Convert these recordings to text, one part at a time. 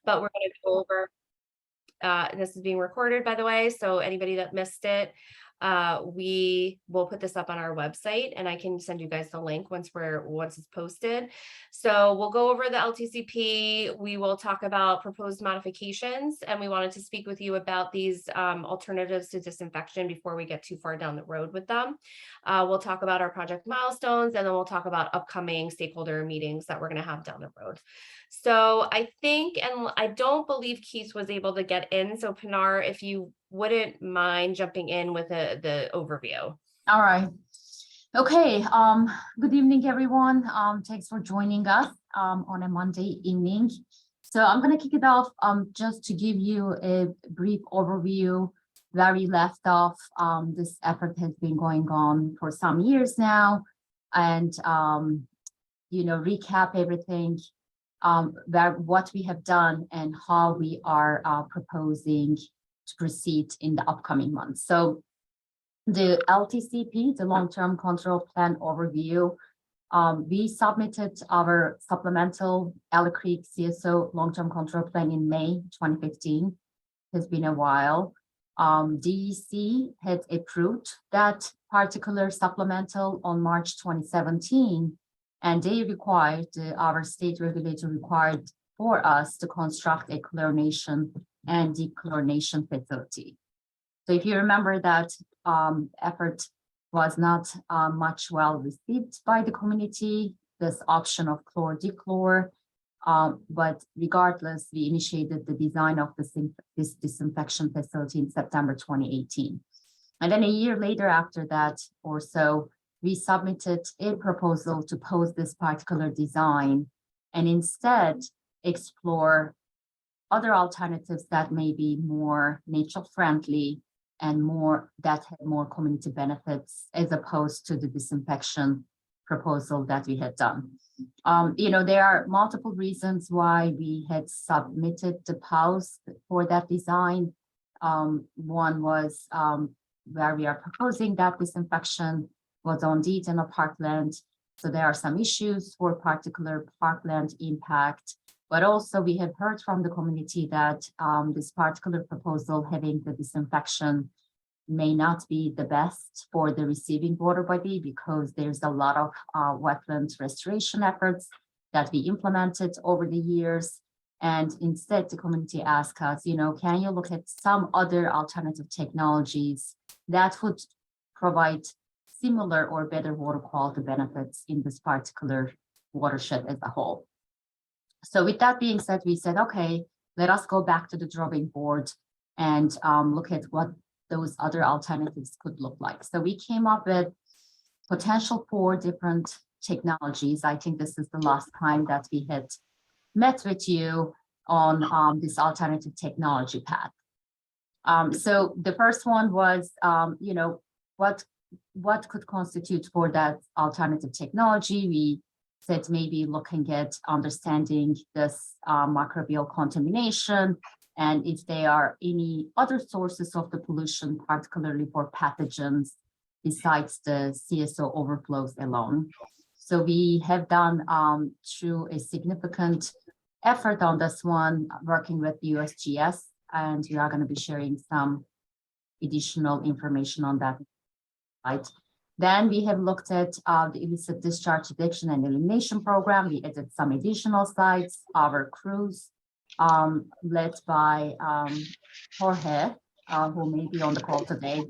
but we're going to go over. This is being recorded, by the way, so anybody that missed it, we will put this up on our website, and I can send you guys the link once it's posted. So we'll go over the LTCP. We will talk about proposed modifications, and we wanted to speak with you about these alternatives to disinfection before we get too far down the road with them. We'll talk about our project milestones, and then we'll talk about upcoming stakeholder meetings that we're going to have down the road. So I think, and I don't believe Keith was able to get in. So Pinar, if you wouldn't mind jumping in with the overview. All right. Okay. Good evening, everyone. Thanks for joining us on a Monday evening. So I'm going to kick it off just to give you a brief overview where we left off. This effort has been going on for some years now, and recap everything. What we have done and how we are proposing to proceed in the upcoming months. So the LTCP, the long-term control plan overview, we submitted our supplemental Elk Creek CSO long-term control plan in May 2015. Has been a while. DEC had approved that particular supplemental on March 2017. And they required, our state regulator required for us to construct a chlorination and dechlorination facility. So if you remember, that effort was not much well received by the community, this option of chlor-dechlor. But regardless, we initiated the design of this disinfection facility in September 2018. And then a year later after that or so, we submitted a proposal to pose this particular design and instead explore other alternatives that may be more nature friendly and that have more community benefits as opposed to the disinfection proposal that we had done. There are multiple reasons why we had submitted the pause for that design. One was where we are proposing that disinfection was on Deaton Parkland. So there are some issues for particular parkland impact, but also we have heard from the community that this particular proposal having the disinfection may not be the best for the receiving water body because there's a lot of wetland restoration efforts that we implemented over the years. And instead the community asked us, can you look at some other alternative technologies that would provide similar or better water quality benefits in this particular watershed as a whole. So with that being said, we said, okay, let us go back to the drawing board and look at what those other alternatives could look like. So we came up with potential 4 different technologies. I think this is the last time that we had met with you on this alternative technology path. So the first one was, what could constitute for that alternative technology? We said maybe looking at understanding this microbial contamination and if there are any other sources of the pollution, particularly for pathogens, besides the CSO overflows alone. So we have done through a significant effort on this one, working with USGS, and we are going to be sharing some additional information on that. Right. Then we have looked at the illicit discharge detection and elimination program. We added some additional sites. Our crews, led by Jorge, who may be on the call today,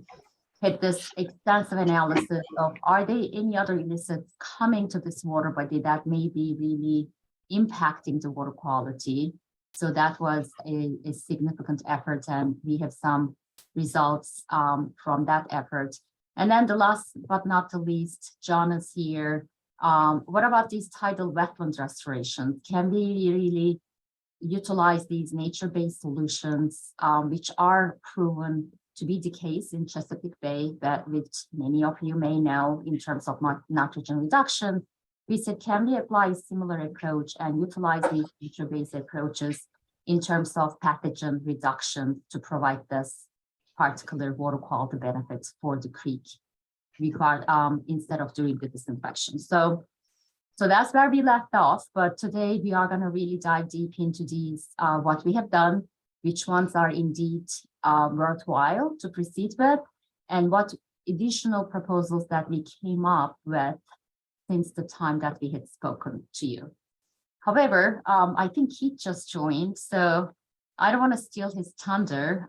had this extensive analysis of are there any other illicits coming to this water body that may be really impacting the water quality. So that was a significant effort, and we have some results from that effort. And then the last but not the least, John is here. What about these tidal wetland restorations? Can we really utilize these nature-based solutions, which are proven to be the case in Chesapeake Bay, that which many of you may know in terms of nitrogen reduction? We said, can we apply a similar approach and utilize these nature-based approaches in terms of pathogen reduction to provide this particular water quality benefits for the creek instead of doing the disinfection? So So that's where we left off, but today we are going to really dive deep into these, what we have done, which ones are indeed worthwhile to proceed with, and what additional proposals that we came up with since the time that we had spoken to you. However, I think Keith just joined, so I don't want to steal his thunder.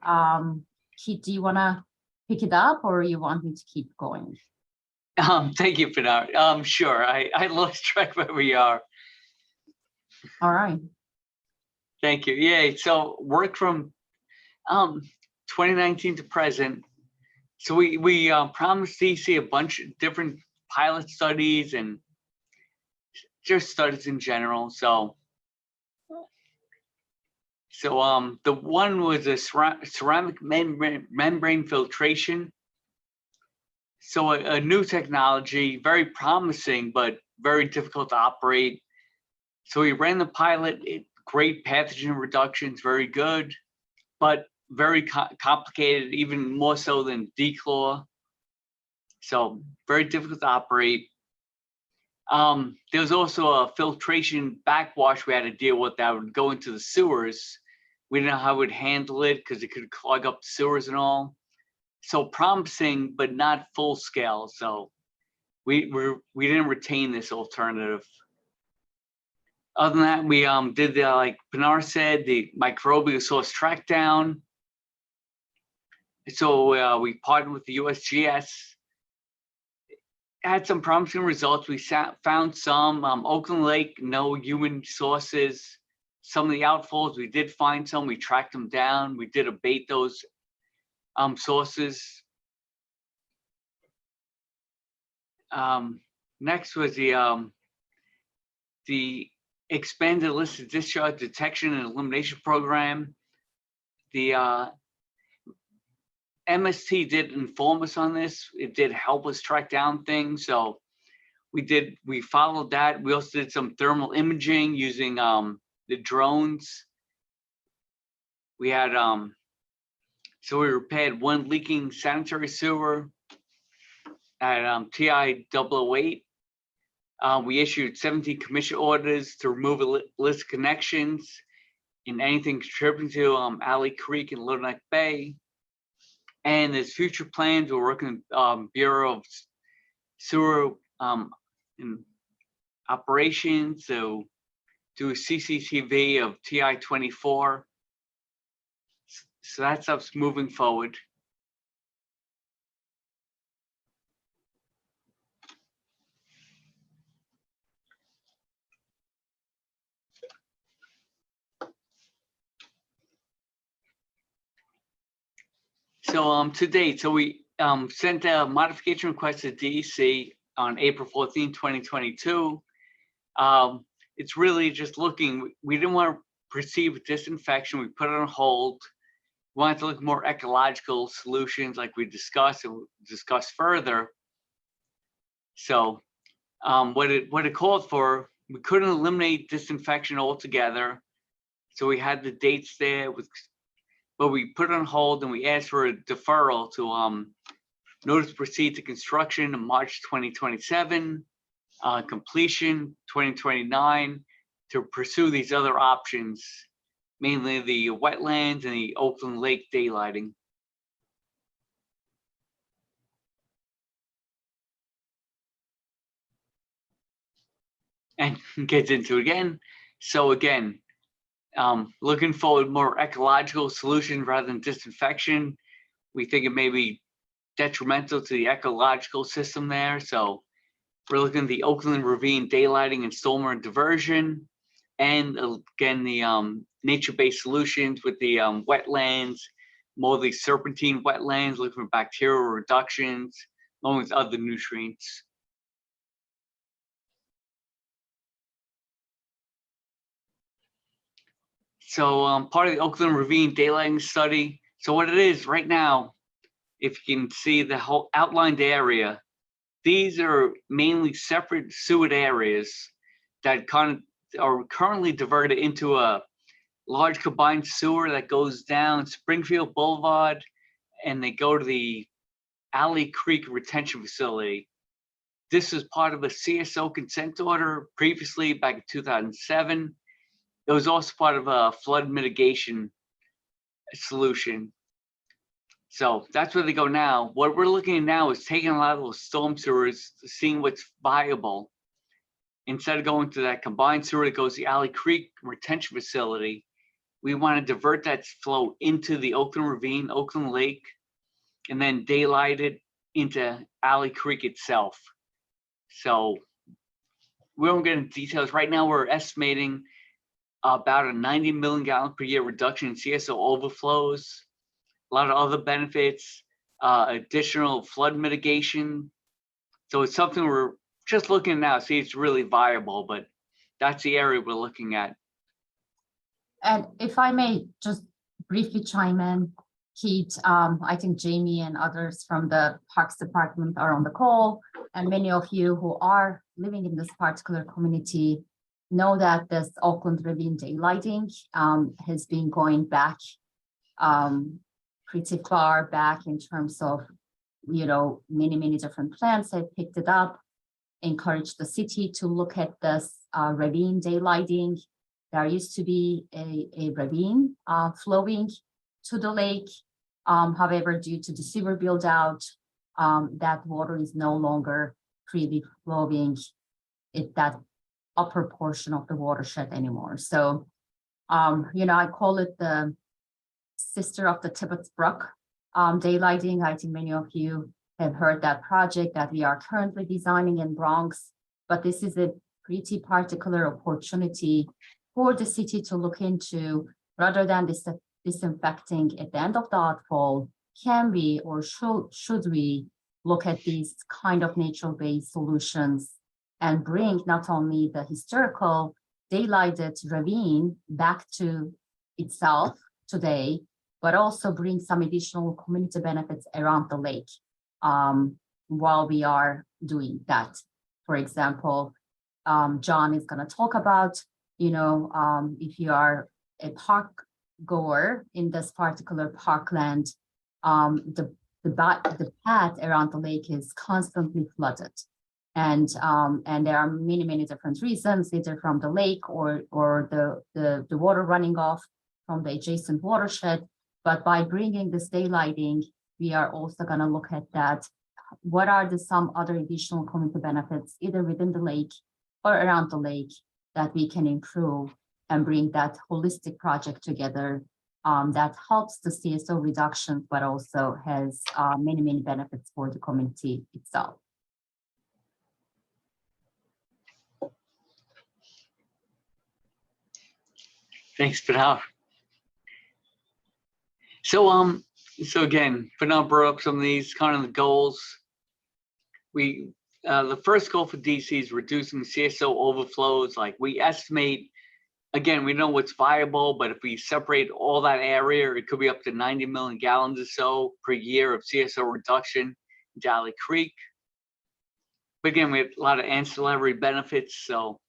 Keith, do you want to pick it up, or you want me to keep going? Thank you, Pinar. Sure, I lost track where we are. All right. Thank you. Yay. So work from 2019 to present. So we promised DC a bunch of different pilot studies and just studies in general. So the one was a ceramic membrane filtration. So a new technology, very promising, but very difficult to operate. So we ran the pilot, great pathogen reductions, very good, but very complicated, even more so than dechlor. So very difficult to operate. There was also a filtration backwash we had to deal with that would go into the sewers. We didn't know how we'd handle it because it could clog up the sewers and all. So promising, but not full scale. So we didn't retain this alternative. Other than that, we did the, like Pinar said, the microbial source track down. So we partnered with the USGS. Had some promising results. We found some Oakland Lake, no human sources. Some of the outfalls, we did find some. We tracked them down. We did abate those sources. Next was the expanded illicit discharge detection and elimination program. The MST did inform us on this. It did help us track down things. So we followed that. We also did some thermal imaging using the drones. We had so we repaired one leaking sanitary sewer at TI 008. We issued 17 commission orders to remove illicit connections in anything contributing to Alley Creek and Little Neck Bay. And there's future plans. We're working with Bureau of Sewer and Operations to do a CCTV of TI 24. So that stuff's moving forward. So to date, so we sent a modification request to DEC on April 14, 2022. It's really just looking, we didn't want to proceed with disinfection. We put it on hold. We wanted to look more ecological solutions like we discussed and discuss further. So what it called for, we couldn't eliminate disinfection altogether. So we had the dates there with, but we put it on hold and we asked for a deferral to notice to proceed to construction in March 2027, completion 2029, to pursue these other options, mainly the wetlands and the Oakland Lake daylighting. And gets into it again. So again, looking forward more ecological solution rather than disinfection. We think it may be detrimental to the ecological system there. So we're looking at the Oakland Ravine daylighting and stormwater diversion. And again, the nature-based solutions with the wetlands, more of the serpentine wetlands, looking for bacterial reductions, along with other nutrients. So part of the Oakland Ravine daylighting study. So what it is right now, if you can see the whole outlined area, these are mainly separate sewer areas that are currently diverted into a large combined sewer that goes down Springfield Boulevard, and they go to the Alley Creek retention facility. This was part of a CSO consent order previously back in 2007. It was also part of a flood mitigation solution. So that's where they go now. What we're looking at now is taking a lot of those storm sewers, seeing what's viable. Instead of going to that combined sewer that goes to the Alley Creek retention facility, we want to divert that flow into the Oakland Ravine, Oakland Lake, and then daylight it into Alley Creek itself. So we won't get into details. Right now, we're estimating about a 90 million gallon per year reduction in CSO overflows, a lot of other benefits, additional flood mitigation. So it's something we're just looking at now, see it's really viable, but that's the area we're looking at. And if I may just briefly chime in, Keith, I think Jamie and others from the Parks Department are on the call, and many of you who are living in this particular community know that this Oakland Ravine daylighting has been going back pretty far back in terms of, many different plans have picked it up, encouraged the city to look at this ravine daylighting. There used to be a ravine flowing to the lake. However, due to the sewer build out, that water is no longer freely flowing at that upper portion of the watershed anymore. So, I call it the sister of the Tibbetts Brook daylighting. I think many of you have heard that project that we are currently designing in Bronx, but this is a pretty particular opportunity for the city to look into, rather than disinfecting at the end of the outfall. Can we or should we look at these kind of nature-based solutions and bring not only the historical daylighted ravine back to itself today, but also bring some additional community benefits around the lake while we are doing that. For example, John is going to talk about, if you are a park goer in this particular parkland, the path around the lake is constantly flooded. And there are many different reasons, either from the lake or the water running off from the adjacent watershed. But by bringing this daylighting, we are also going to look at that. What are some other additional community benefits, either within the lake or around the lake, that we can improve and bring that holistic project together that helps the CSO reduction, but also has many benefits for the community itself. Thanks, Pinar. So again, Pinar brought up some of these kind of the goals. The first goal for DC is reducing CSO overflows. Like we estimate, again, we know what's viable, but if we separate all that area, it could be up to 90 million gallons or so per year of CSO reduction in Alley Creek. But again, we have a lot of ancillary benefits. So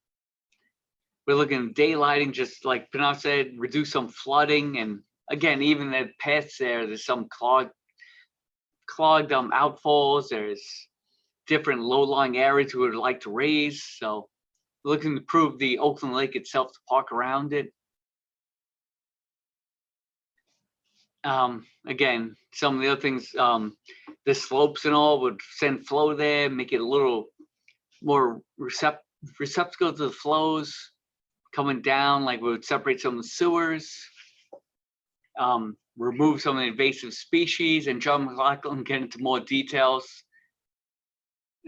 we're looking at daylighting, just like Pinar said, reduce some flooding. And again, even the paths there's some clogged outfalls. There's different low-lying areas we would like to raise. So we're looking to improve the Oakland Lake itself to park around it. Again, some of the other things, the slopes and all would send flow there, make it a little more receptacle to the flows coming down, like we would separate some of the sewers, remove some of the invasive species, and John McLaughlin can get into more details.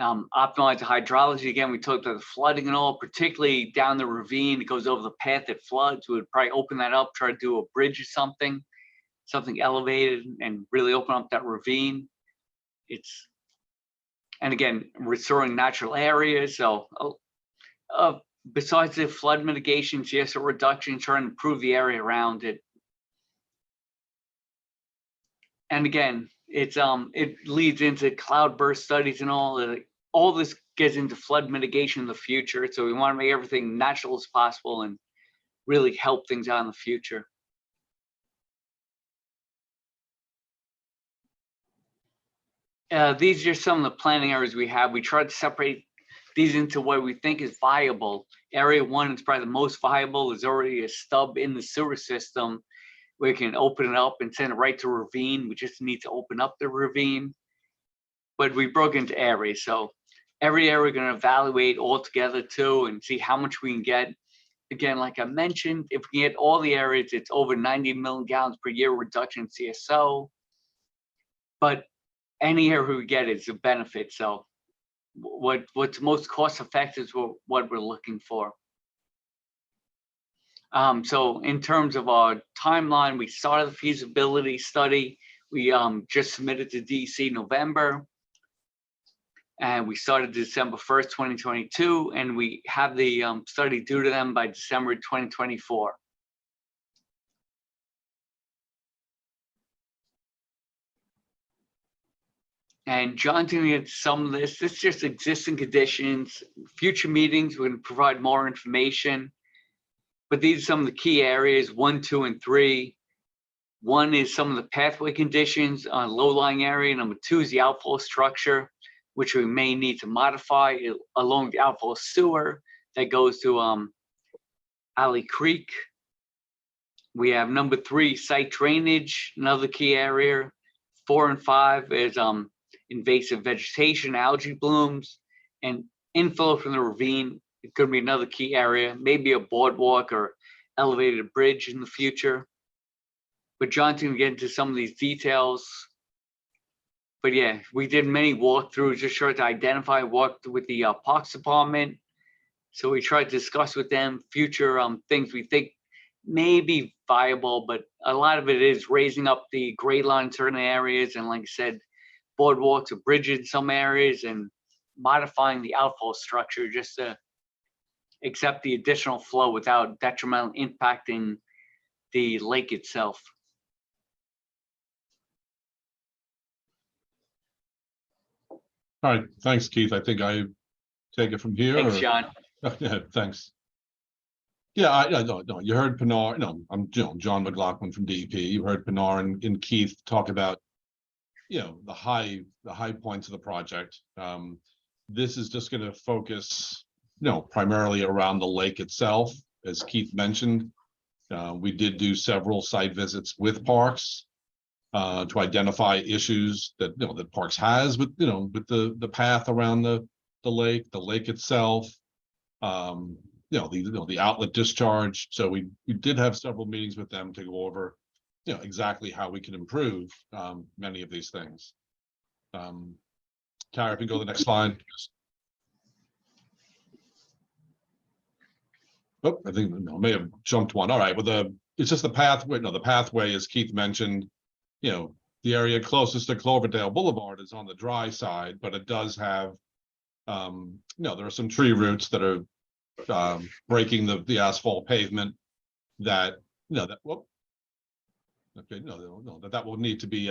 Optimize the hydrology. Again, we talked about the flooding and all, particularly down the ravine. It goes over the path that floods. We would probably open that up, try to do a bridge or something elevated, and really open up that ravine. And again, restoring natural areas. So besides the flood mitigation, CSO reduction, trying to improve the area around it. And again, it leads into cloudburst studies and all this gets into flood mitigation in the future. So we want to make everything natural as possible and really help things out in the future. These are some of the planning areas we have. We tried to separate these into what we think is viable. Area 1 is probably the most viable. There's already a stub in the sewer system. We can open it up and send it right to ravine. We just need to open up the ravine. But we broke into areas. So every area we're going to evaluate all together too and see how much we can get. Again, like I mentioned, if we can get all the areas, it's over 90 million gallons per year reduction in CSO. But any area we get is a benefit. So what's most cost effective is what we're looking for. So in terms of our timeline, we started the feasibility study. We just submitted to DC November. And we started December 1st, 2022, and we have the study due to them by December 2024. And John's going to get some of this. This is just existing conditions. Future meetings, we're going to provide more information. But these are some of the key areas, 1, 2, and 3. 1 is some of the pathway conditions on low-lying area. Number 2 is the outflow structure, which we may need to modify along the outflow sewer that goes to Alley Creek. We have number 3, site drainage, another key area. 4 and 5 is invasive vegetation, algae blooms, and inflow from the ravine. It could be another key area, maybe a boardwalk or elevated bridge in the future. But John's gonna get into some of these details. But yeah, we did many walkthroughs, just tried to identify, walked with the Parks Department. So we tried to discuss with them future things we think may be viable, but a lot of it is raising up the grade line in certain areas. And like I said, boardwalks or bridges in some areas and modifying the outflow structure just to accept the additional flow without detrimental impacting the lake itself. All right, thanks, Keith. I think I take it from here. Thanks, or- John. Yeah, thanks. Yeah, I no, you heard Pinar. No, I'm John McLaughlin from DEP. You heard Pinar and Keith talk about, the high points of the project. This is just going to focus, primarily around the lake itself, as Keith mentioned. We did do several site visits with Parks to identify issues that that Parks has with with the path around the lake itself. The outlet discharge. So we did have several meetings with them to go over exactly how we can improve many of these things. Tara, if you go to the next slide. Oh, I think I may have jumped one. All right, well, it's just the pathway. No, the pathway, as Keith mentioned, the area closest to Cloverdale Boulevard is on the dry side, but it does have, there are some tree roots that are breaking the asphalt pavement that, that will need to be,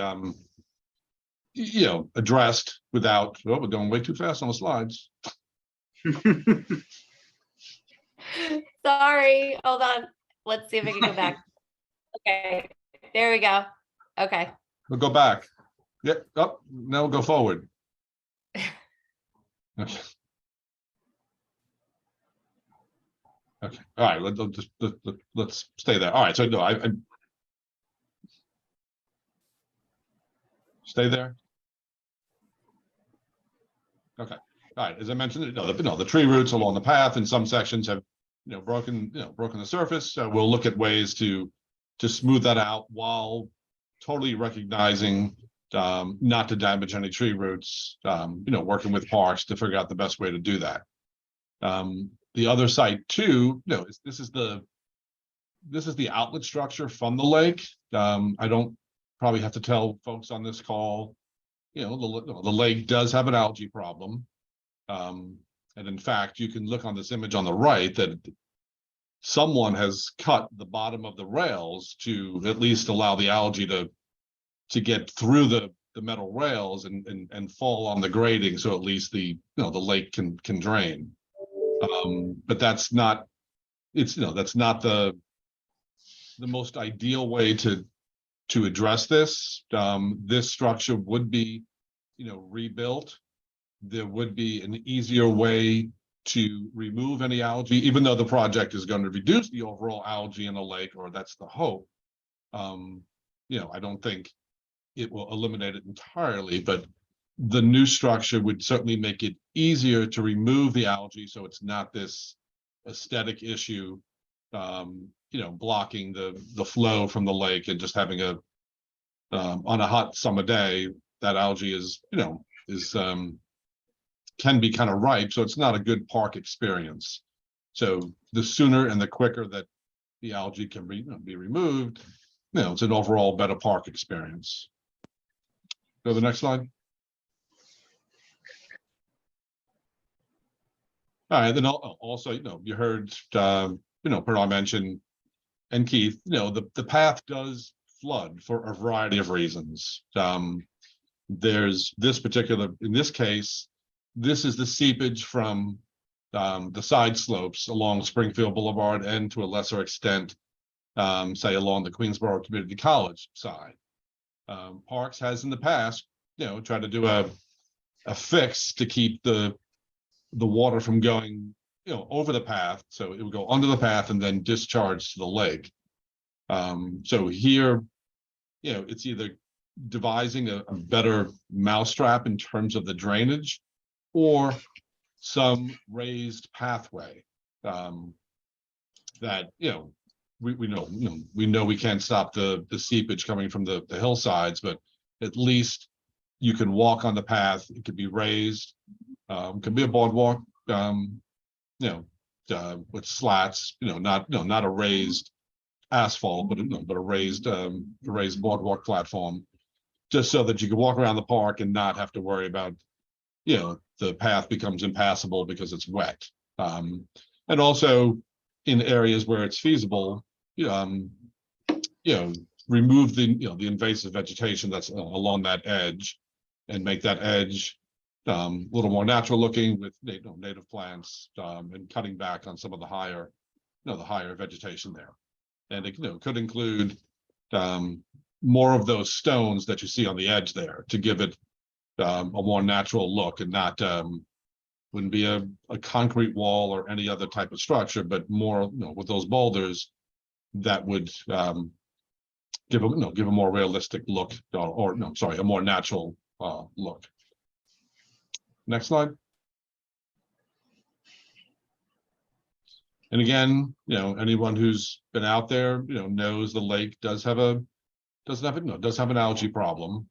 addressed without, we're going way too fast on the slides. Sorry, hold on. Let's see if I can go back. Okay, there we go. Okay. We'll go back. Yeah, up, now we'll go forward. Okay. Okay, all right, let's stay there. All right, so no, I stay there. Okay, all right, as I mentioned, the tree roots along the path in some sections have broken the surface. So we'll look at ways to smooth that out while totally recognizing not to damage any tree roots, working with Parks to figure out the best way to do that. The other site too, this is the outlet structure from the lake. I don't probably have to tell folks on this call, the lake does have an algae problem. And in fact, you can look on this image on the right that someone has cut the bottom of the rails to at least allow the algae to get through the metal rails and fall on the grading, so at least the lake can drain. But that's not that's not the most ideal way to address this. This structure would be rebuilt, there would be an easier way to remove any algae, even though the project is going to reduce the overall algae in the lake, or that's the hope. I don't think it will eliminate it entirely, but the new structure would certainly make it easier to remove the algae, so it's not this aesthetic issue, blocking the flow from the lake, and just having on a hot summer day, that algae can be kind of ripe, so it's not a good park experience. So the sooner and the quicker that the algae can be removed, it's an overall better park experience. Go to the next slide. All right, then also, you heard, Bernard mention, and Keith, the path does flood for a variety of reasons. There's in this case, this is the seepage from the side slopes along Springfield Boulevard, and to a lesser extent, say along the Queensborough Community College side. Parks has in the past, tried to do a fix to keep the water from going, over the path. So it would go under the path and then discharge to the lake. So here, it's either devising a better mousetrap in terms of the drainage, or some raised pathway that, we know we can't stop the seepage coming from the hillsides, but at least you can walk on the path. It could be raised, could be a boardwalk, with slats, not a raised asphalt, but a raised boardwalk platform, just so that you can walk around the park and not have to worry about, the path becomes impassable because it's wet. And also in areas where it's feasible, remove the invasive vegetation that's along that edge, and make that edge a little more natural looking with native plants, and cutting back on some of the higher vegetation there. And it could include more of those stones that you see on the edge there to give it a more natural look, and not wouldn't be a concrete wall or any other type of structure, but more with those boulders that would give a more realistic look, a more natural look. Next slide. And again, anyone who's been out there, knows the lake does have an algae problem,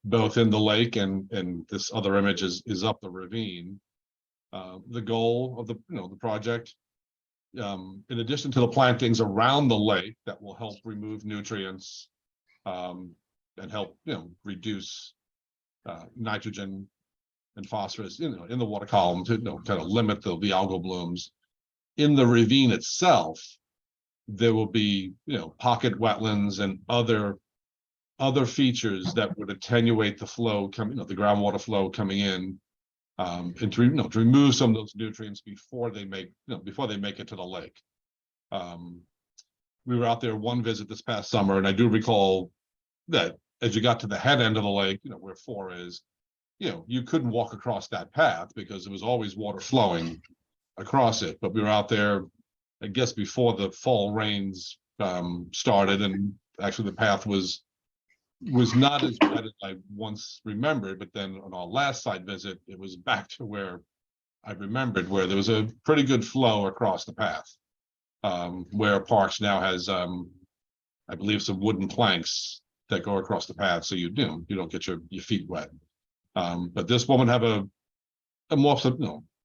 both in the lake and this other image is up the ravine. The goal of the project, in addition to the plantings around the lake that will help remove nutrients, and help reduce nitrogen and phosphorus in the water column to kind of limit the algal blooms. In the ravine itself, there will be pocket wetlands and other features that would attenuate the flow coming, the groundwater flow coming in, and to remove some of those nutrients before they make it to the lake. We were out there one visit this past summer, and I do recall that as you got to the head end of the lake, where 4 is, you couldn't walk across that path because there was always water flowing across it. But we were out there, I guess, before the fall rains started, and actually the path was not as bad as I once remembered. But then on our last site visit, it was back to where I remembered, where there was a pretty good flow across the path, where Parks now has, I believe, some wooden planks that go across the path, so you don't get your feet wet. But this woman have a more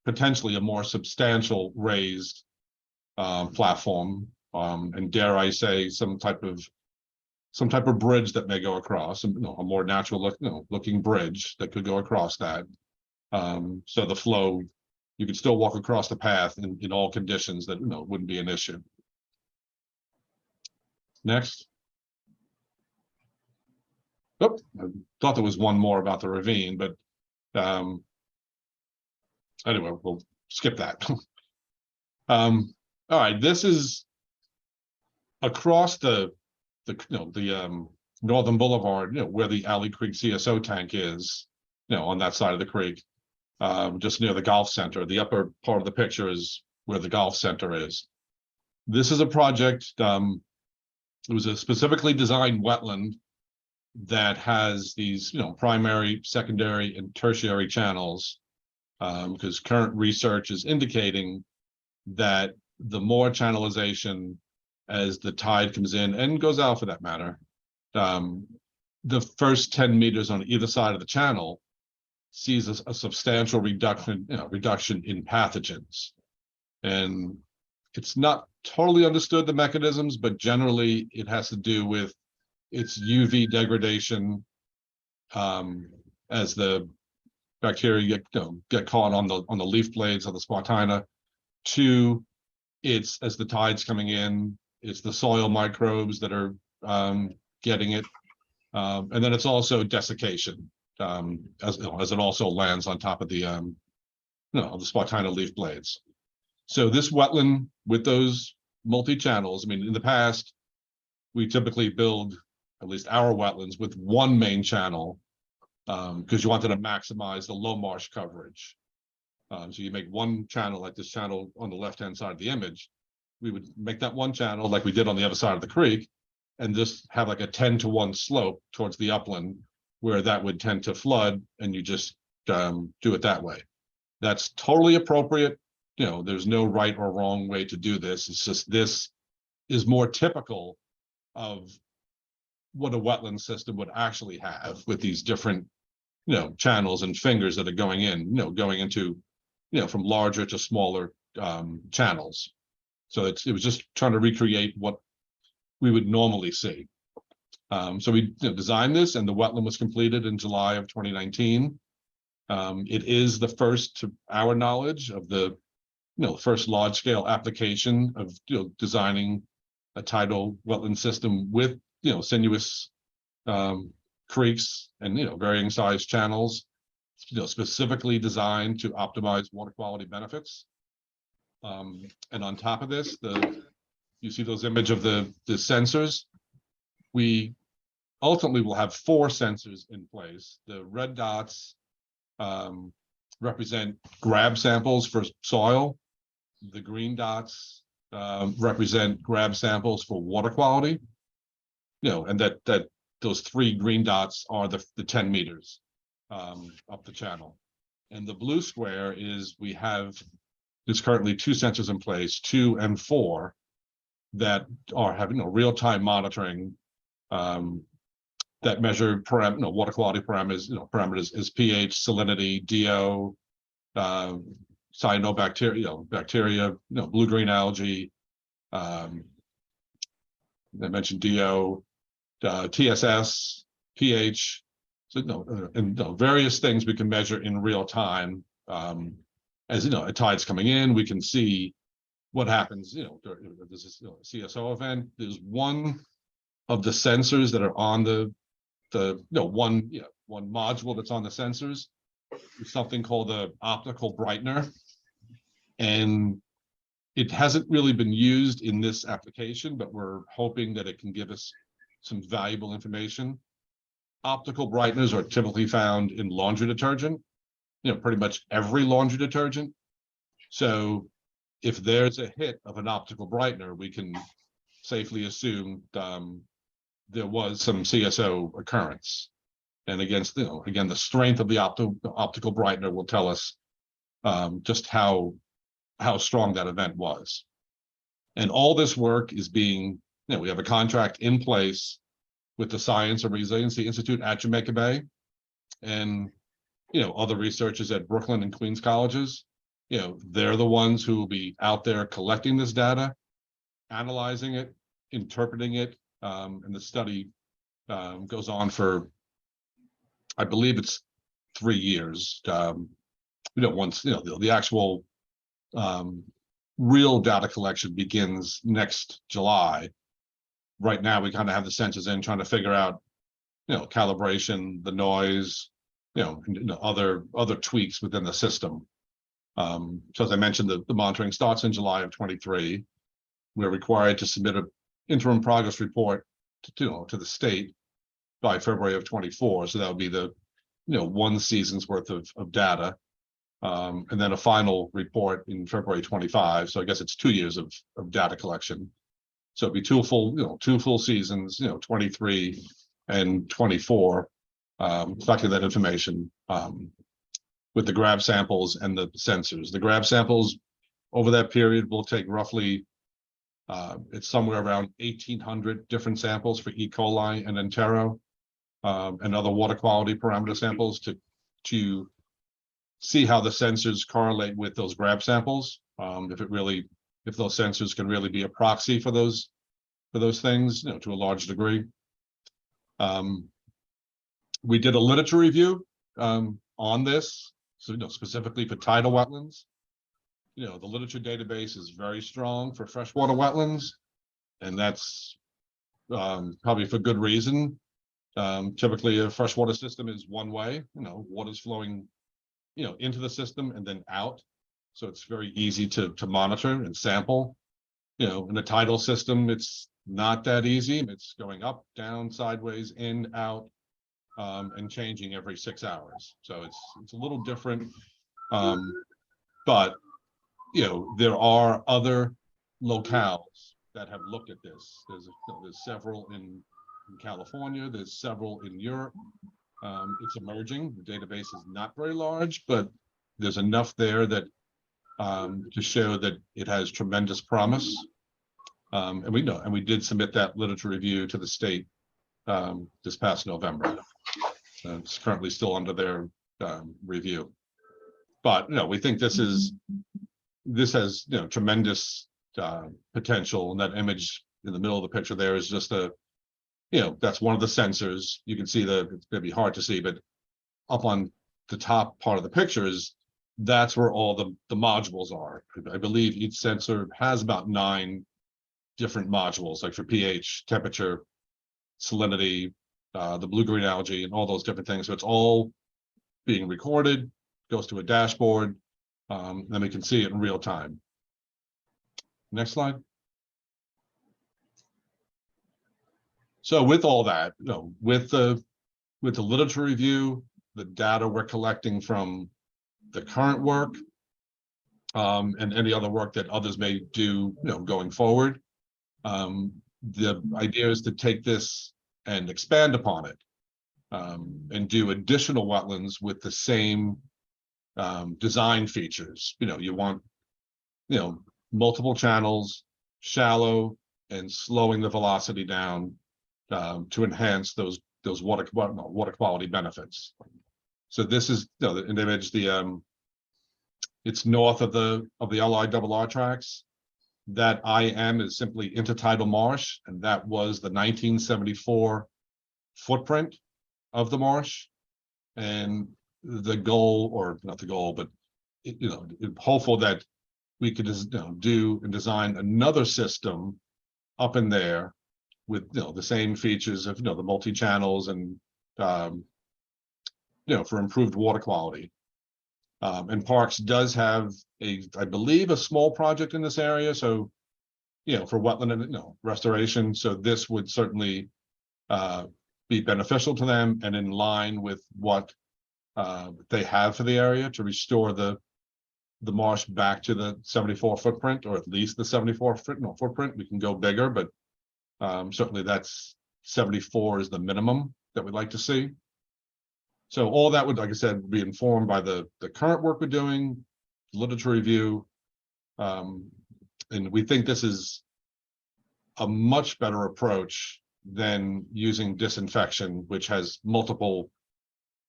potentially a more substantial raised platform, and dare I say some type of bridge that may go across, a more natural looking bridge that could go across that. So the flow, you could still walk across the path in all conditions, that wouldn't be an issue. Next. Oh, I thought there was one more about the ravine, but anyway, we'll skip that. All right, this is across the Northern Boulevard, where the Alley Creek CSO tank is, on that side of the creek, just near the golf center. The upper part of the picture is where the golf center is. This is a project, it was a specifically designed wetland that has these, primary, secondary, and tertiary channels. Because current research is indicating that the more channelization as the tide comes in and goes out for that matter, the first 10 meters on either side of the channel sees a substantial reduction in pathogens. And it's not totally understood the mechanisms, but generally it has to do with its UV degradation as the bacteria get caught on the leaf blades of the Spartina. Two, it's as the tide's coming in, it's the soil microbes that are getting it, and then it's also desiccation as it also lands on top of the the Spartina leaf blades. So this wetland with those multi-channels, I mean, in the past, we typically build at least our wetlands with one main channel because you wanted to maximize the low marsh coverage. So you make one channel like this channel on the left-hand side of the image. We would make that one channel like we did on the other side of the creek and just have like a 10-to-1 slope towards the upland where that would tend to flood, and you just do it that way. That's totally appropriate. There's no right or wrong way to do this. It's just this is more typical of what a wetland system would actually have with these different, channels and fingers that are going in, going into, from larger to smaller channels. So it was just trying to recreate what we would normally see. So we designed this, and the wetland was completed in July of 2019. It is the first, to our knowledge, of the first large-scale application of designing a tidal wetland system with sinuous creeks and varying size channels, specifically designed to optimize water quality benefits. And on top of this, you see those image of the sensors. We ultimately will have 4 sensors in place. The red dots represent grab samples for soil. The green dots represent grab samples for water quality. And that those 3 green dots are the 10 meters up the channel. And the blue square is there's currently 2 sensors in place, 2 and 4, that are having real-time monitoring that measure water quality parameters is pH, salinity, DO, cyanobacteria, blue-green algae. I mentioned DO, TSS, pH, so and various things we can measure in real time. As a tide's coming in, we can see what happens. During this CSO event. There's one of the sensors that are on one module that's on the sensors. It's something called the optical brightener, and it hasn't really been used in this application, but we're hoping that it can give us some valuable information. Optical brighteners are typically found in laundry detergent, pretty much every laundry detergent. So if there's a hit of an optical brightener, we can safely assume there was some CSO occurrence. And again, the strength of the optical brightener will tell us just how strong that event was. And all this work is being, we have a contract in place with the Science and Resiliency Institute at Jamaica Bay, and other researchers at Brooklyn and Queens colleges. They're the ones who will be out there collecting this data, analyzing it, interpreting it, and the study goes on for, I believe it's 3 years. Once the actual real data collection begins next July. Right now, we kind of have the sensors in, trying to figure out, calibration, the noise, and other tweaks within the system. So as I mentioned, the monitoring starts in July of 23. We're required to submit an interim progress report to the state by February of 24. So that would be the, one season's worth of data. And then a final report in February 25. So I guess it's 2 years of data collection. So it'd be two full seasons, 23 and 24, collecting that information with the grab samples and the sensors. The grab samples over that period will take roughly, it's somewhere around 1,800 different samples for E. coli and Entero, and other water quality parameter samples to see how the sensors correlate with those grab samples. If those sensors can really be a proxy for those things, to a large degree. We did a literature review on this, so specifically for tidal wetlands. The literature database is very strong for freshwater wetlands, and that's probably for good reason. Typically, a freshwater system is one way. Water's flowing, into the system and then out. So it's very easy to monitor and sample. In a tidal system, it's not that easy. It's going up, down, sideways, in, out, and changing every 6 hours. So it's a little different. But there are other locales that have looked at this. There's several in California. There's several in Europe. It's emerging. The database is not very large, but there's enough there that to show that it has tremendous promise. And we did submit that literature review to the state this past November. It's currently still under their review. But we think this has tremendous potential. And that image in the middle of the picture there is just that's one of the sensors. You can see it's gonna be hard to see, but up on the top part of the picture that's where all the modules are. I believe each sensor has about 9 different modules, like for pH, temperature, salinity, the blue-green algae, and all those different things. So it's all being recorded, goes to a dashboard, then we can see it in real time. Next slide. So with all that, with the literature review, the data we're collecting from the current work, and any other work that others may do, going forward, the idea is to take this and expand upon it, and do additional wetlands with the same design features. You want multiple channels, shallow, and slowing the velocity down to enhance those water quality benefits. So this is an image. It's north of the LIRR tracks. That IM is simply intertidal marsh, and that was the 1974 footprint of the marsh. And the goal, or not the goal, but hopeful that we could just do and design another system up in there with the same features of the multi-channels and for improved water quality. And Parks does have I believe a small project in this area, so for wetland and restoration. So this would certainly be beneficial to them and in line with what they have for the area to restore the marsh back to the 74 footprint, or at least the 74 footprint. We can go bigger, but certainly that's 74 is the minimum that we'd like to see. So all that would, like I said, be informed by the current work we're doing, literature review. And we think this is a much better approach than using disinfection, which has multiple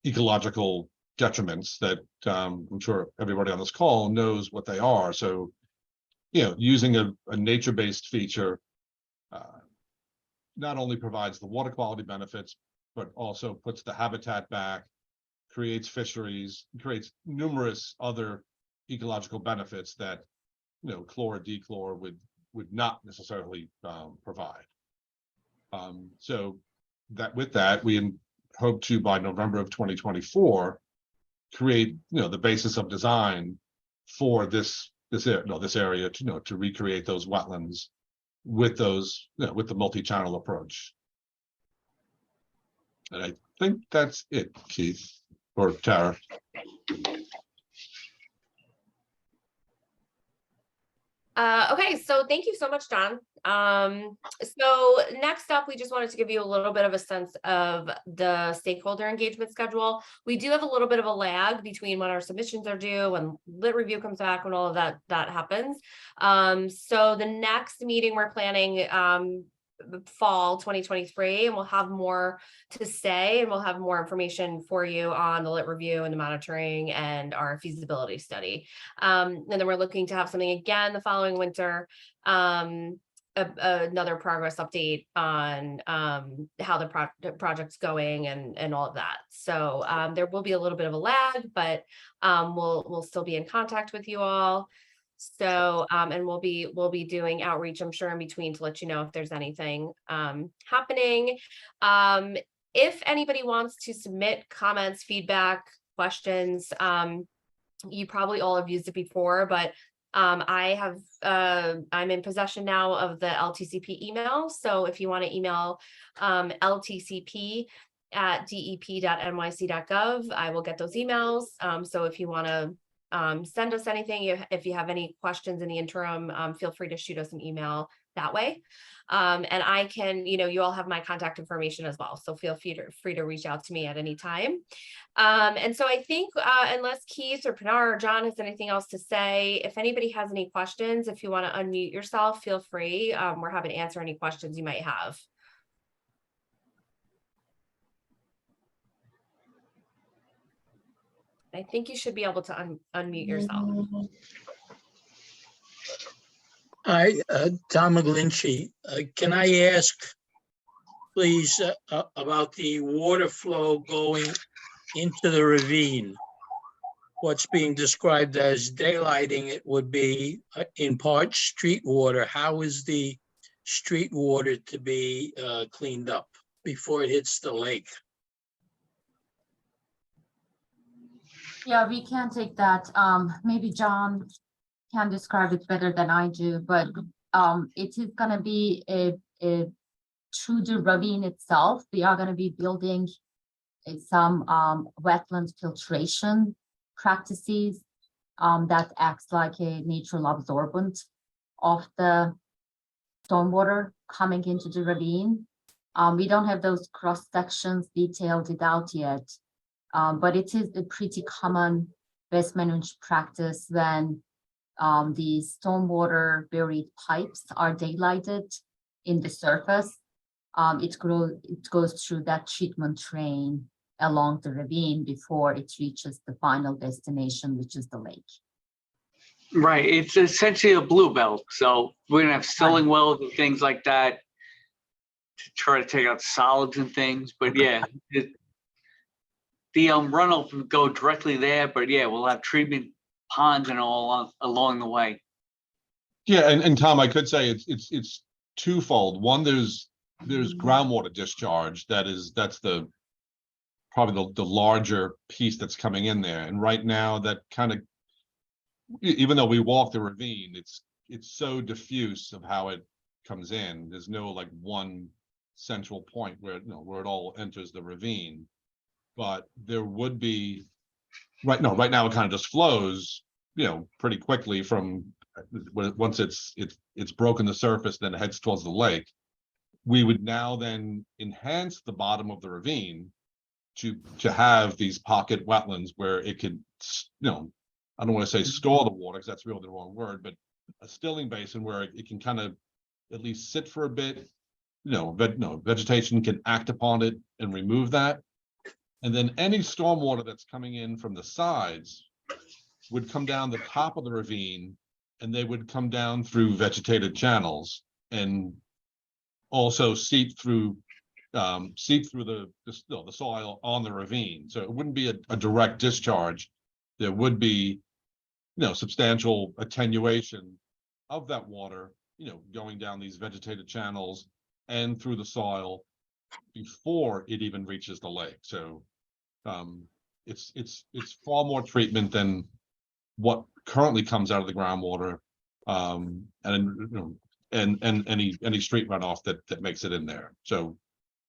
ecological detriments that I'm sure everybody on this call knows what they are. So, using a nature-based feature not only provides the water quality benefits, but also puts the habitat back, creates fisheries, creates numerous other ecological benefits that chlor or dechlor would not necessarily provide. So that with that, we hope to, by November of 2024, create the basis of design for this area to recreate those wetlands with with the multi-channel approach. And I think that's it, Keith or Tara. Okay, so thank you so much, John. So next up, we just wanted to give you a little bit of a sense of the stakeholder engagement schedule. We do have a little bit of a lag between when our submissions are due, when lit review comes back, when all of that happens. So the next meeting we're planning, fall 2023, and we'll have more to say, and we'll have more information for you on the lit review and the monitoring and our feasibility study. And then we're looking to have something again the following winter, another progress update on how the project's going and all of that. So there will be a little bit of a lag, but we'll still be in contact with you all. So and we'll be doing outreach, I'm sure, in between to let you know if there's anything happening. If anybody wants to submit comments, feedback, questions, you probably all have used it before, but I'm in possession now of the LTCP email. So if you want to email ltcp@dep.nyc.gov, I will get those emails. So if you want to send us anything, if you have any questions in the interim, feel free to shoot us an email that way. And I can, you all have my contact information as well. So feel free to reach out to me at any time. And so I think unless Keith or Pinar or John has anything else to say, if anybody has any questions, if you want to unmute yourself, feel free. We're happy to answer any questions you might have. I think you should be able to unmute yourself. Hi, Tom McGlinchey. Can I ask, please, about the water flow going into the ravine? What's being described as daylighting, it would be in part street water. How is the street water to be cleaned up before it hits the lake? Yeah, we can take that. Maybe John can describe it better than I do, but it is gonna be through the ravine itself. We are gonna be building some wetland filtration practices that acts like a natural absorbent of the stormwater coming into the ravine. We don't have those cross sections detailed it out yet. But it is a pretty common waste management practice when the stormwater buried pipes are daylighted in the surface. It goes through that treatment train along the ravine before it reaches the final destination, which is the lake. Right, it's essentially a blue belt, so we're gonna have stilling wells and things like that to try to take out solids and things, but yeah, the runoff would go directly there, but yeah, we'll have treatment ponds and all along the way. Yeah, and Tom, I could say it's twofold. One, there's groundwater discharge that's probably the larger piece that's coming in there. And right now that kind of, even though we walk the ravine, it's so diffuse of how it comes in. There's no like one central point where where it all enters the ravine. But there would be right now it kind of just flows, pretty quickly from once it's broken the surface, then it heads towards the lake. We would now then enhance the bottom of the ravine to have these pocket wetlands where it could, I don't want to say store the water because that's really the wrong word, but a stilling basin where it can kind of at least sit for a bit, vegetation can act upon it and remove that. And then any stormwater that's coming in from the sides would come down the top of the ravine, and they would come down through vegetated channels and also seep through the soil on the ravine. So it wouldn't be a direct discharge. There would be, substantial attenuation of that water, going down these vegetated channels and through the soil before it even reaches the lake. So it's far more treatment than what currently comes out of the groundwater, and any street runoff that makes it in there. So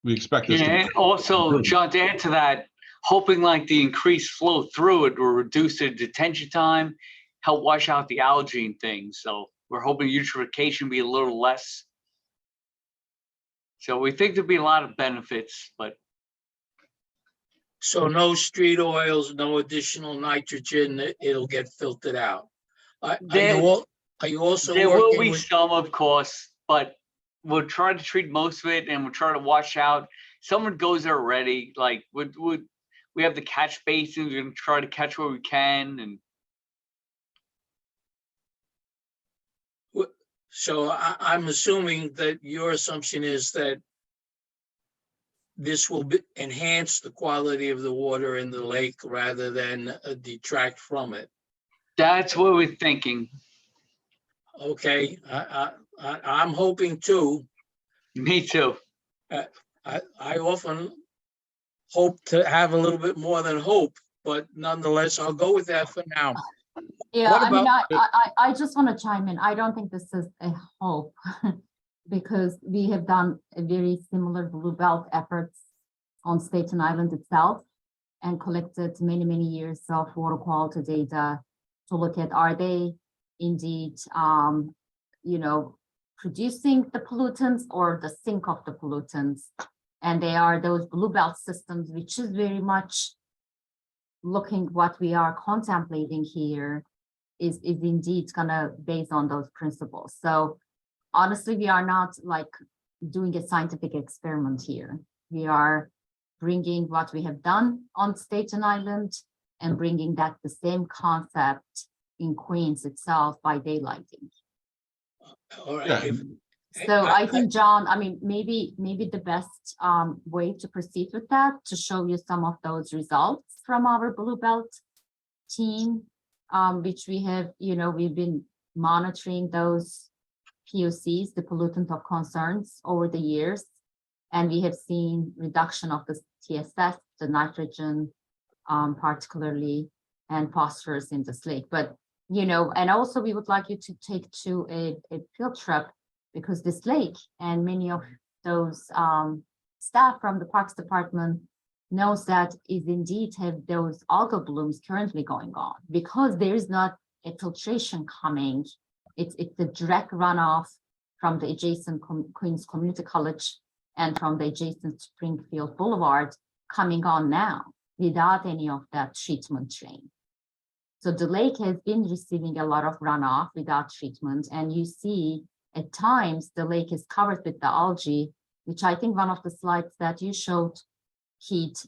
we expect this. to- Yeah, and also, John, to add to that, hoping like the increased flow through it will reduce the detention time, help wash out the algae and things. So we're hoping eutrophication will be a little less. So we think there'll be a lot of benefits, but So no street oils, no additional nitrogen, it'll get filtered out. Are There- you also there will working be with, some, of course, but we'll try to treat most of it and we'll try to wash out. Someone goes there already, like we have the catch basins, we're gonna try to catch what we can and so I'm assuming that your assumption is that this will enhance the quality of the water in the lake rather than detract from it. that's what we're thinking. Okay, I'm hoping too. Me too. I often hope to have a little bit more than hope, but nonetheless, I'll go with that for now. Yeah, What I mean, about- I just want to chime in. I don't think this is a hope because we have done a very similar Blue Belt efforts on Staten Island itself and collected many, many years of water quality data to look at, are they indeed, producing the pollutants or the sink of the pollutants? And they are those Blue Belt systems, which is very much looking what we are contemplating here is indeed gonna based on those principles. So honestly, we are not like doing a scientific experiment here. We are bringing what we have done on Staten Island and bringing that the same concept in Queens itself by daylighting. All right, Yeah. So I think, John, I mean, maybe the best way to proceed with that, to show you some of those results from our Blue Belt team, which we have, we've been monitoring those POCs, the pollutant of concerns over the years. And we have seen reduction of the TSS, the nitrogen, particularly, and phosphorus in this lake. But, and also we would like you to take to a field trip, because this lake and many of those staff from the Parks Department knows that is indeed have those algal blooms currently going on, because there is not a filtration coming. It's the direct runoff from the adjacent Queens Community College and from the adjacent Springfield Boulevard coming on now without any of that treatment train. So the lake has been receiving a lot of runoff without treatment, and you see at times the lake is covered with the algae, which I think one of the slides that you showed, Keith,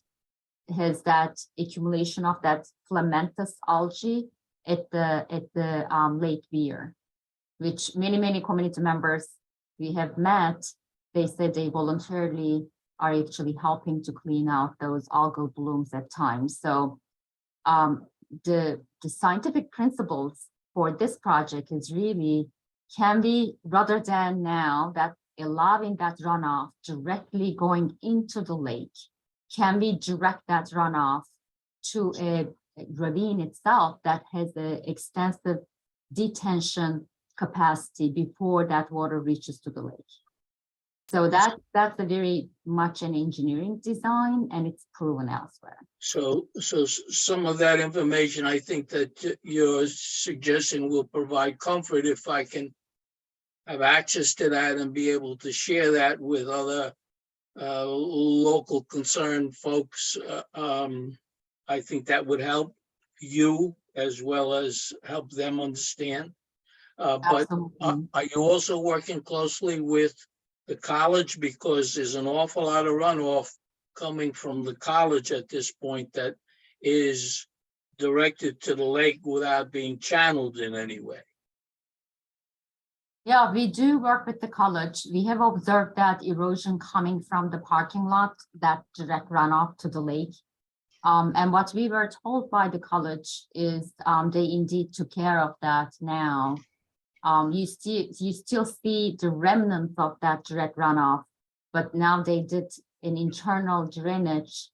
has that accumulation of that filamentous algae at the Lake Weir, which many community members we have met, they said they voluntarily are actually helping to clean out those algal blooms at times. So the scientific principles for this project is really, can we, rather than now that allowing that runoff directly going into the lake, can we direct that runoff to a ravine itself that has an extensive detention capacity before that water reaches to the lake? So that's a very much an engineering design, and it's proven elsewhere. So some of that information, I think that you're suggesting will provide comfort if I can have access to that and be able to share that with other local concerned folks. I think that would help you as well as help them understand. But Absolutely. are you also working closely with the college? Because there's an awful lot of runoff coming from the college at this point that is directed to the lake without being channeled in any way. Yeah, we do work with the college. We have observed that erosion coming from the parking lot, that direct runoff to the lake. And what we were told by the college is they indeed took care of that now. You still see the remnants of that direct runoff, but now they did an internal drainage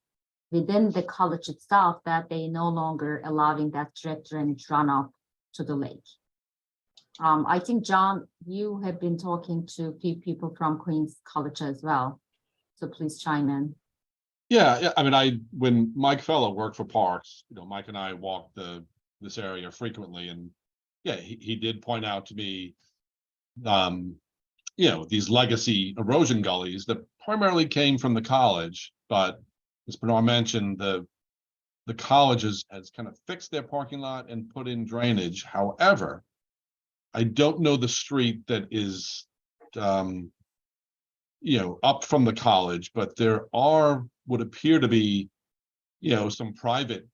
within the college itself that they no longer allowing that direct drainage runoff to the lake. I think, John, you have been talking to few people from Queens College as well. So please chime in. Yeah, I mean, when Mike Fellow worked for Parks, Mike and I walked this area frequently, and yeah, he did point out to me, these legacy erosion gullies that primarily came from the college, but as Bernard mentioned, the college has kind of fixed their parking lot and put in drainage. However, I don't know the street that is, up from the college, but there would appear to be, some private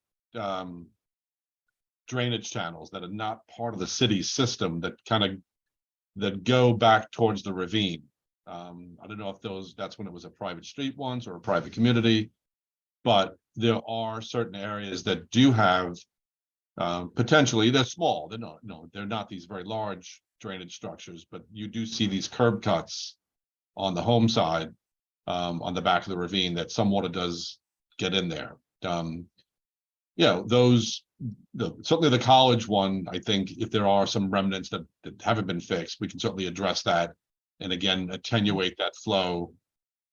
drainage channels that are not part of the city's system that go back towards the ravine. I don't know if that's when it was a private street once or a private community, but there are certain areas that do have potentially, they're small. They're not, they're not these very large drainage structures, but you do see these curb cuts on the home side, on the back of the ravine, that some water does get in there. Certainly the college one, I think if there are some remnants that haven't been fixed, we can certainly address that. And again, attenuate that flow,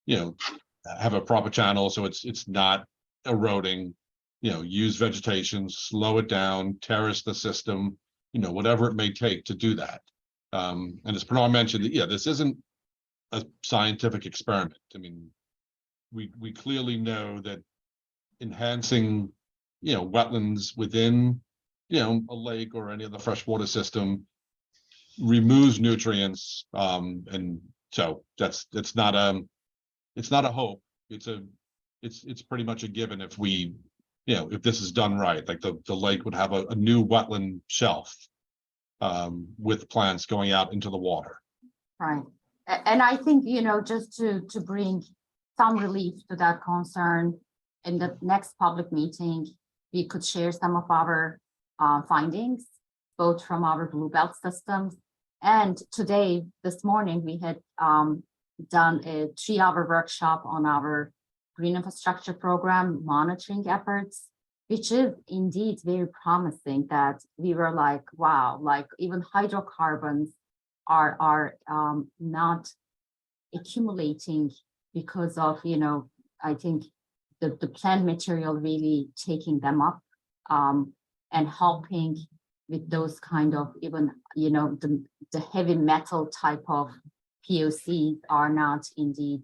have a proper channel so it's not eroding, use vegetation, slow it down, terrace the system, whatever it may take to do that. And as Bernard mentioned, this isn't a scientific experiment. I mean, we clearly know that enhancing, wetlands within, a lake or any other freshwater system removes nutrients. And so it's not a hope. It's pretty much a given if if this is done right. Like the lake would have a new wetland shelf with plants going out into the water. Right. And I think, just to bring some relief to that concern, in the next public meeting, we could share some of our findings, both from our Blue Belt systems. And today, this morning, we had done a 3-hour workshop on our green infrastructure program monitoring efforts, which is indeed very promising, that we were like, wow, like even hydrocarbons are not accumulating because of, I think the plant material really taking them up and helping with those kind of even, the heavy metal type of POCs are not indeed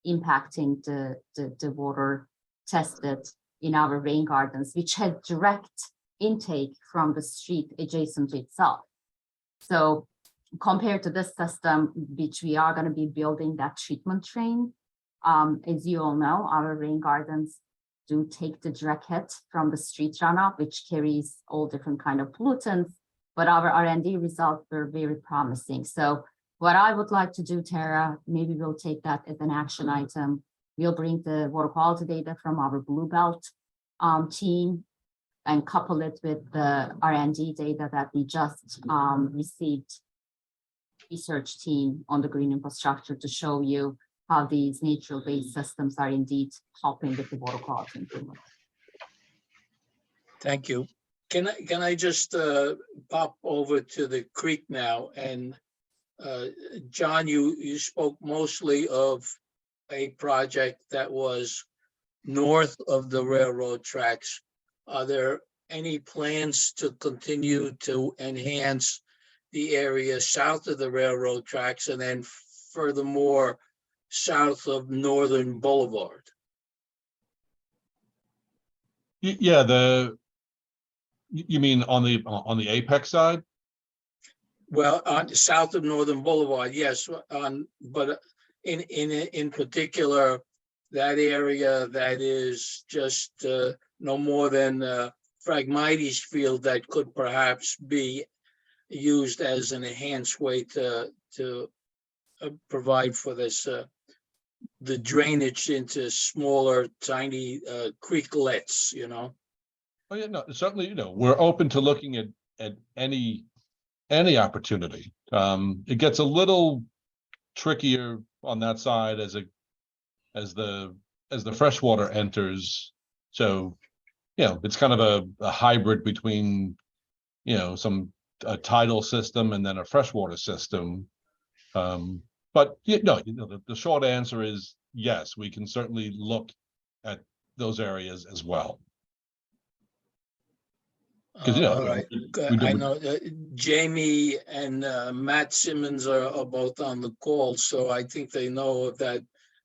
impacting the water tested in our rain gardens, which had direct intake from the street adjacent to itself. So compared to this system, which we are going to be building that treatment train, as you all know, our rain gardens do take the direct hit from the street runoff, which carries all different kind of pollutants, but our R&D results were very promising. So what I would like to do, Tara, maybe we'll take that as an action item. We'll bring the water quality data from our Blue Belt team and couple it with the R&D data that we just received, research team on the green infrastructure, to show you how these natural-based systems are indeed helping with the water quality improvement. Thank you. Can I just pop over to the creek now? And John, you spoke mostly of a project that was north of the railroad tracks. Are there any plans to continue to enhance the area south of the railroad tracks, and then furthermore south of Northern Boulevard? Yeah, you mean on the apex side? Well, south of Northern Boulevard, yes, but in particular, that area that is just no more than Phragmites field that could perhaps be used as an enhanced way to provide for this the drainage into smaller, tiny creeklets, Oh yeah, no, certainly, we're open to looking at any opportunity. It gets a little trickier on that side as the freshwater enters. So, it's kind of a hybrid between, a tidal system and then a freshwater system. But the short answer is yes, we can certainly look at those areas as well. 'Cause, All right. we I do- know Jamie and Matt Simmons are both on the call, so I think they know of that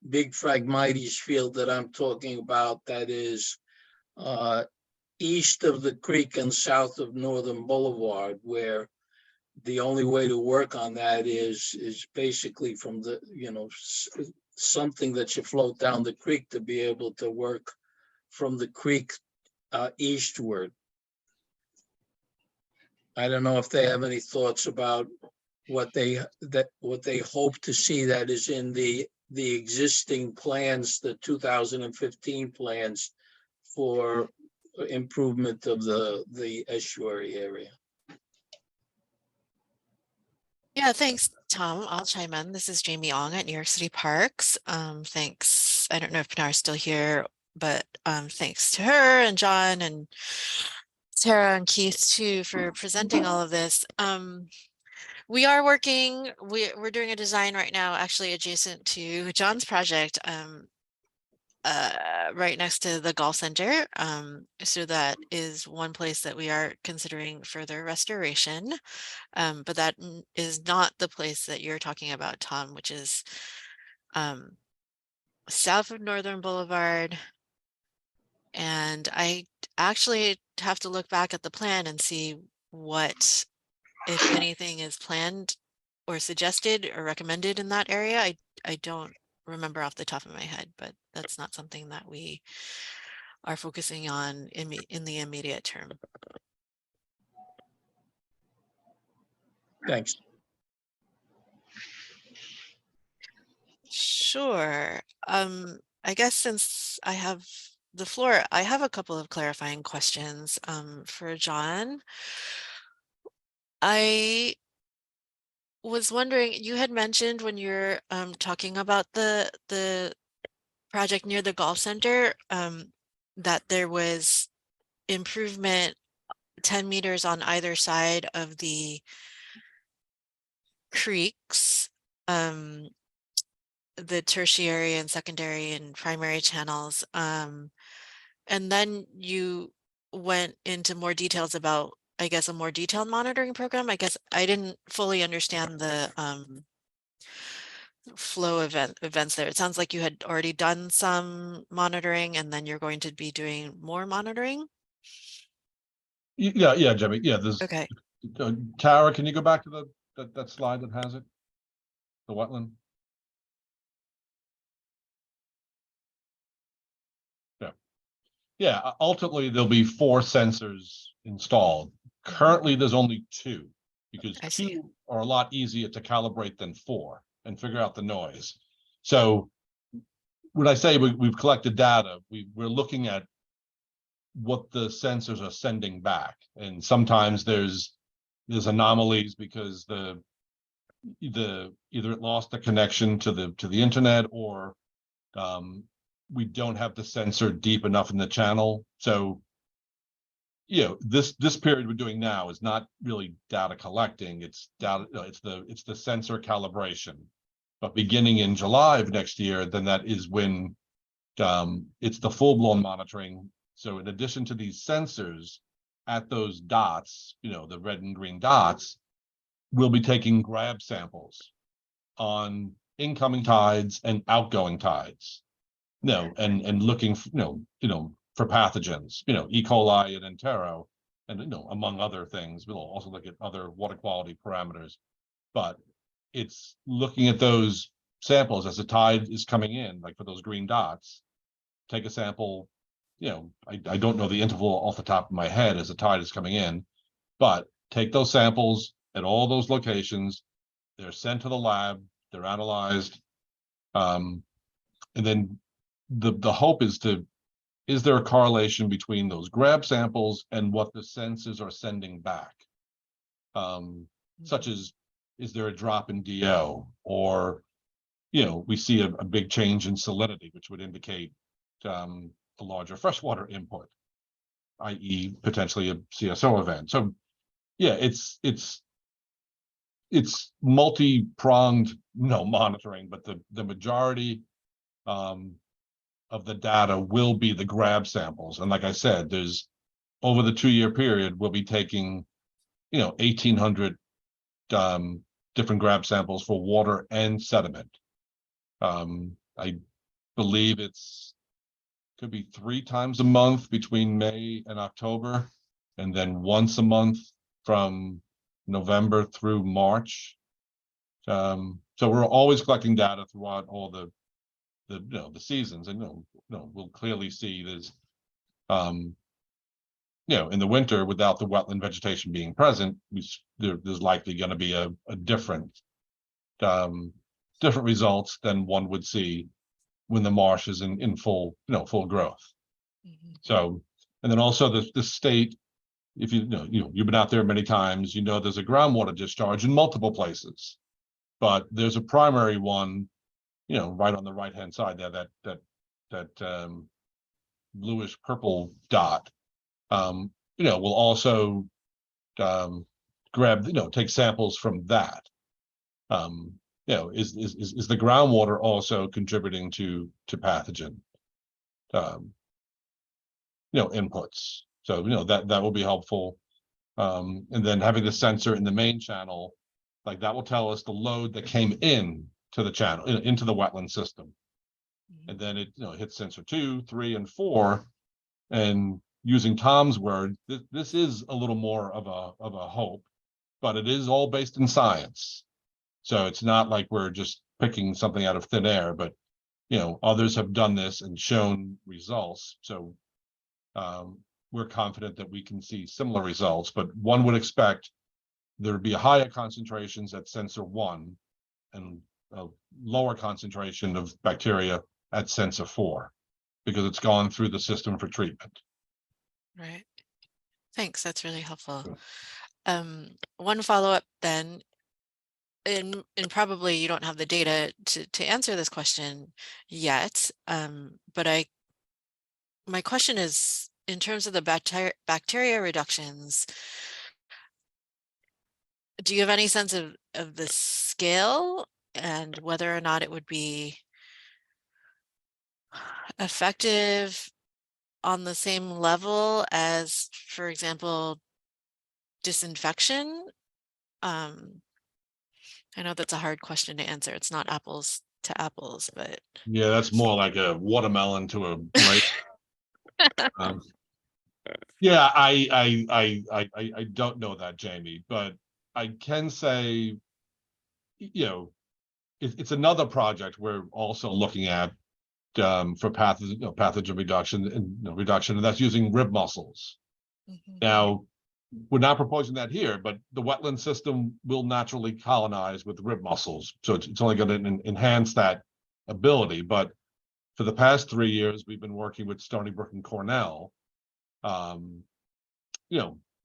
big Phragmites field that I'm talking about that is east of the creek and south of Northern Boulevard, where the only way to work on that is basically from the, something that should float down the creek to be able to work from the creek eastward. I don't know if they have any thoughts about what they hope to see that is in the existing plans, the 2015 plans for improvement of the estuary area. Yeah, thanks, Tom. I'll chime in. This is Jamie Ong at New York City Parks. Thanks. I don't know if Pinar's still here, but thanks to her and John and Sarah and Keith too for presenting all of this. We are working, we're doing a design right now, actually adjacent to John's project, right next to the golf center. So that is one place that we are considering further restoration. But that is not the place that you're talking about, Tom, which is south of Northern Boulevard. And I actually have to look back at the plan and see what, if anything, is planned or suggested or recommended in that area. I don't remember off the top of my head, but that's not something that we are focusing on in the immediate term. Thanks. Sure. I guess since I have the floor, I have a couple of clarifying questions for John. I was wondering, you had mentioned when you're talking about the project near the golf center that there was improvement 10 meters on either side of the creeks, the tertiary and secondary and primary channels. And then you went into more details about, I guess, a more detailed monitoring program. I guess I didn't fully understand the flow events there. It sounds like you had already done some monitoring and then you're going to be doing more monitoring. Yeah, Jimmy. Yeah, there's Okay. Tara, can you go back to that slide that has it? The wetland? Yeah, ultimately there'll be 4 sensors installed. Currently, there's only 2 because I see. 2 are a lot easier to calibrate than 4 and figure out the noise. So when I say we've collected data, we're looking at what the sensors are sending back. And sometimes there's anomalies because either it lost the connection to the internet or we don't have the sensor deep enough in the channel. So, this period we're doing now is not really data collecting, it's data, it's the sensor calibration. But beginning in July of next year, then that is when it's the full-blown monitoring. So in addition to these sensors at those dots, the red and green dots, we'll be taking grab samples on incoming tides and outgoing tides. And looking, for pathogens, E. coli and Entero, and among other things. We'll also look at other water quality parameters, but it's looking at those samples as the tide is coming in, like for those green dots. Take a sample. I don't know the interval off the top of my head as the tide is coming in, but take those samples at all those locations. They're sent to the lab. They're analyzed, and then the hope is there a correlation between those grab samples and what the sensors are sending back? Such as, is there a drop in DO, or we see a big change in salinity, which would indicate a larger freshwater input, i.e. potentially a CSO event. So yeah, it's it's multi-pronged, monitoring, but the majority of the data will be the grab samples. And like I said, there's over the 2-year period, we'll be taking, 1,800 different grab samples for water and sediment. I believe could be 3 times a month between May and October, and then once a month from November through March. So we're always collecting data throughout all the seasons, and we'll clearly see there's in the winter, without the wetland vegetation being present, there's likely going to be a different results than one would see when the marsh is in full growth. Mhm. So, and then also the state, if you've been out there many times, there's a groundwater discharge in multiple places, but there's a primary one, right on the right hand side there, that bluish purple dot. Will also grab, take samples from that. Is the groundwater also contributing to pathogen inputs? So that will be helpful. And then having the sensor in the main channel, like that will tell us the load that came in to the channel, into the wetland system. And then it hits sensor 2, 3, and 4. And using Tom's word, this is a little more of a hope, but it is all based in science. So it's not like we're just picking something out of thin air, but others have done this and shown results. So we're confident that we can see similar results, but one would expect there would be higher concentrations at sensor 1 and a lower concentration of bacteria at sensor 4, because it's gone through the system for treatment. Right. Thanks. That's really helpful. Sure. One follow-up then, and probably you don't have the data to answer this question yet, but my question is, in terms of the bacteria reductions, do you have any sense of the scale and whether or not it would be effective on the same level as, for example, disinfection? I know that's a hard question to answer. It's not apples to apples, but Yeah, that's more like a watermelon to a grape. Yeah, I don't know that, Jamie, but I can say, it's another project we're also looking at for pathogen reduction and that's using rib mussels. Mhm. Now, we're not proposing that here, but the wetland system will naturally colonize with rib mussels, so it's only going to enhance that ability. But for the past 3 years, we've been working with Stony Brook and Cornell.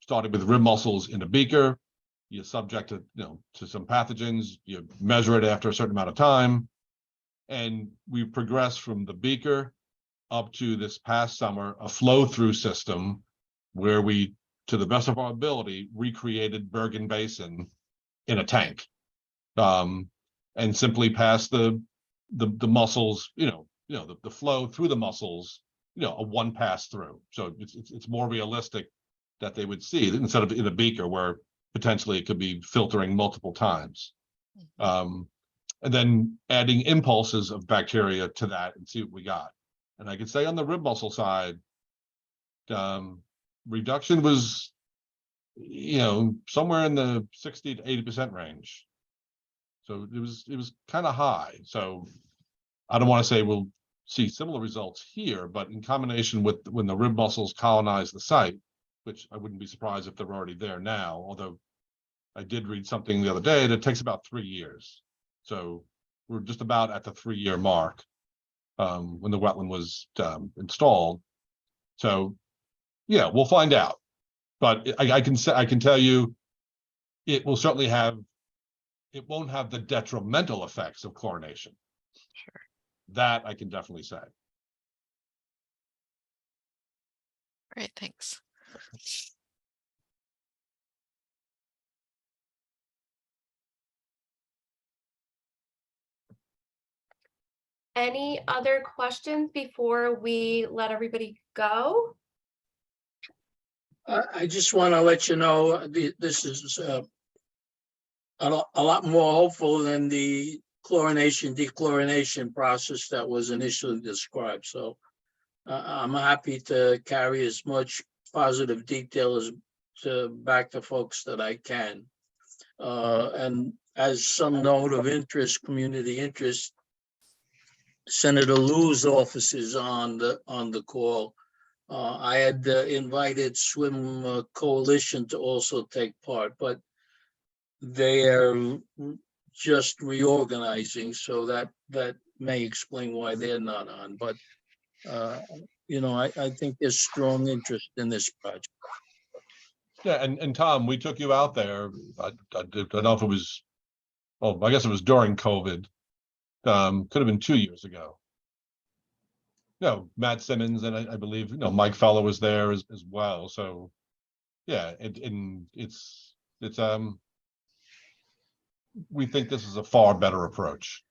Started with rib mussels in a beaker. You're subject to some pathogens. You measure it after a certain amount of time, and we progressed from the beaker up to this past summer a flow-through system where we, to the best of our ability, recreated Bergen Basin in a tank, and simply pass the mussels, the flow through the mussels, a one pass through. So it's more realistic that they would see instead of in a beaker where potentially it could be filtering multiple times. And then adding impulses of bacteria to that and see what we got. And I can say on the rib mussel side, reduction was, somewhere in the 60 to 80% range. So it was kind of high. So I don't want to say we'll see similar results here, but in combination with when the rib mussels colonize the site, which I wouldn't be surprised if they're already there now, although I did read something the other day that it takes about 3 years. So we're just about at the 3-year mark when the wetland was installed. So yeah, we'll find out. But I can tell you, it will certainly it won't have the detrimental effects of chlorination. Sure. That I can definitely say. Great, thanks. any other questions before we let everybody go? I just want to let you know, this is a lot more hopeful than the chlorination, dechlorination process that was initially described. So I'm happy to carry as much positive detail as to back to folks that I can. And as some note of interest, community interest, Senator Lou's office is on the call. I had invited Swim Coalition to also take part, but they are just reorganizing, so that may explain why they're not on. But I think there's strong interest in this project. Yeah, and Tom, we took you out there. I don't know if it was, well, I guess it was during COVID. Could have been 2 years ago. No, Matt Simmons and I believe Mike Feller was there as well. So yeah, it's we think this is a far better approach.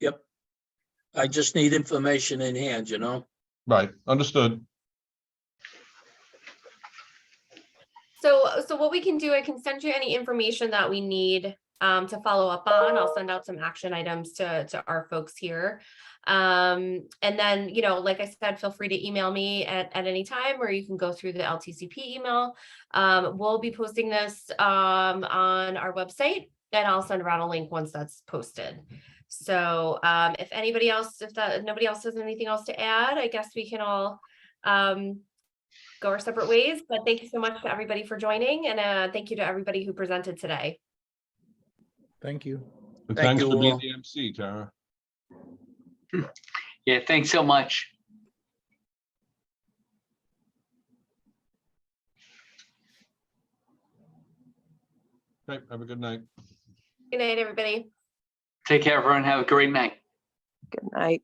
Yep. I just need information in hand, Right, understood. So what we can do, I can send you any information that we need to follow up on. I'll send out some action items to our folks here. And then, like I said, feel free to email me at any time, or you can go through the LTCP email. We'll be posting this on our website, and I'll send around a link once that's posted. So if nobody else has anything else to add, I guess we can all go our separate ways. But thank you so much to everybody for joining, and thank you to everybody who presented today. Thank you. And Thank thanks you for being all. the MC, Tara. Yeah, thanks so much. Okay, have a good night. Good night, everybody. Take care, everyone. Have a great night. Good night.